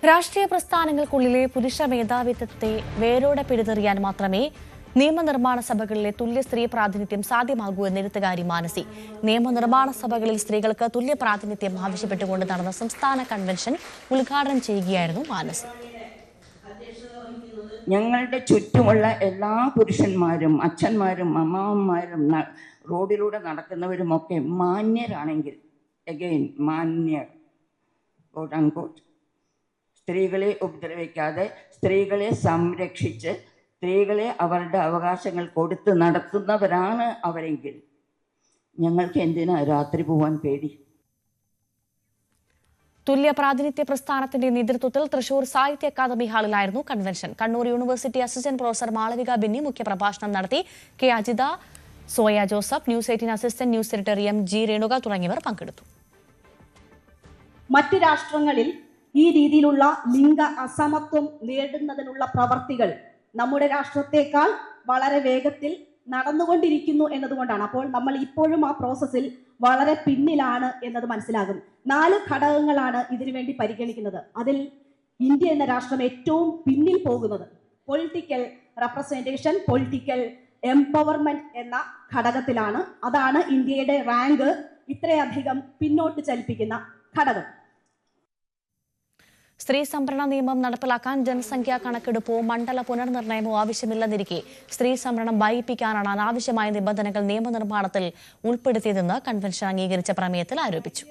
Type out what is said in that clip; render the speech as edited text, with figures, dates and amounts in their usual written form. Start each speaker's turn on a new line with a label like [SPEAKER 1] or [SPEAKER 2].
[SPEAKER 1] രാഷ്ട്രീയ പ്രസ്ഥാനങ്ങൾക്കുള്ളിലെ പുരുഷ മേധാവിത്വത്തെ വേരോടെ പിഴുതെറിയാൻ മാത്രമേ നിയമനിർമ്മാണ സഭകളിലെ തുല്യ സ്ത്രീ പ്രാതിനിധ്യം സാധ്യമാകൂ എന്ന് എഴുത്തുകാരി മാനസി. നിയമനിർമ്മാണ സഭകളിൽ സ്ത്രീകൾക്ക് തുല്യ പ്രാതിനിധ്യം ആവശ്യപ്പെട്ടുകൊണ്ട് നടന്ന സംസ്ഥാന കൺവെൻഷൻ ഉദ്ഘാടനം ചെയ്യുകയായിരുന്നു മാനസി.
[SPEAKER 2] ഞങ്ങളുടെ ചുറ്റുമുള്ള എല്ലാ പുരുഷന്മാരും, അച്ഛന്മാരും, അമ്മാവന്മാരും, റോഡിലൂടെ നടക്കുന്നവരുമൊക്കെ മാന്യരാണെങ്കിൽ, അഗെയിൻ മാന്യർ, സ്ത്രീകളെ ഉപദ്രവിക്കാതെ, സ്ത്രീകളെ സംരക്ഷിച്ച്, സ്ത്രീകളെ അവരുടെ അവകാശങ്ങൾ കൊടുത്ത് നടത്തുന്നവരാണ് അവരെങ്കിൽ ഞങ്ങൾക്ക് എന്തിനാ രാത്രി പോവാൻ പേടി?
[SPEAKER 1] തുല്യ പ്രാതിനിധ്യ പ്രസ്ഥാനത്തിന്റെ നേതൃത്വത്തിൽ തൃശൂർ സാഹിത്യ അക്കാദമി ഹാളിലായിരുന്നു convention. Kannur university assistant professor Malavika Benny മുഖ്യപ്രഭാഷണം നടത്തി. K Ajitha, Soya Joseph, news 18 assistant news editor M G. Renuka തുടങ്ങിയവർ പങ്കെടുത്തു.
[SPEAKER 3] മറ്റ് രാഷ്ട്രങ്ങളിൽ ഈ രീതിയിലുള്ള ലിംഗ അസമത്വം നേടുന്നതിനുള്ള പ്രവർത്തികൾ നമ്മുടെ രാഷ്ട്രത്തെക്കാൾ വളരെ വേഗത്തിൽ നടന്നുകൊണ്ടിരിക്കുന്നു എന്നതുകൊണ്ടാണ്. അപ്പോൾ നമ്മൾ ഇപ്പോഴും ആ പ്രോസസ്സിൽ വളരെ പിന്നിലാണ് എന്നത് മനസ്സിലാകും. 4 ഘടകങ്ങളാണ് ഇതിനുവേണ്ടി പരിഗണിക്കുന്നത്. അതിൽ ഇന്ത്യ എന്ന രാഷ്ട്രം ഏറ്റവും പിന്നിൽ പോകുന്നത് പൊളിറ്റിക്കൽ റെപ്രസെന്റേഷൻ, പൊളിറ്റിക്കൽ എംപവർമെന്റ് എന്ന ഘടകത്തിലാണ്. അതാണ് ഇന്ത്യയുടെ റാങ്ക് ഇത്രയധികം പിന്നോട്ട് ചലിപ്പിക്കുന്ന ഘടകം.
[SPEAKER 1] സ്ത്രീ സംവരണ നിയമം നടപ്പിലാക്കാൻ ജനസംഖ്യാ കണക്കെടുപ്പോ മണ്ഡല പുനർനിർണയമോ ആവശ്യമില്ലെന്നിരിക്കെ സ്ത്രീ സംവരണം വൈകിപ്പിക്കാനാണ് അനാവശ്യമായ നിബന്ധനകൾ നിയമനിർമ്മാണത്തിൽ ഉൾപ്പെടുത്തിയതെന്ന് കൺവെൻഷൻ അംഗീകരിച്ച പ്രമേയത്തിൽ ആരോപിച്ചു.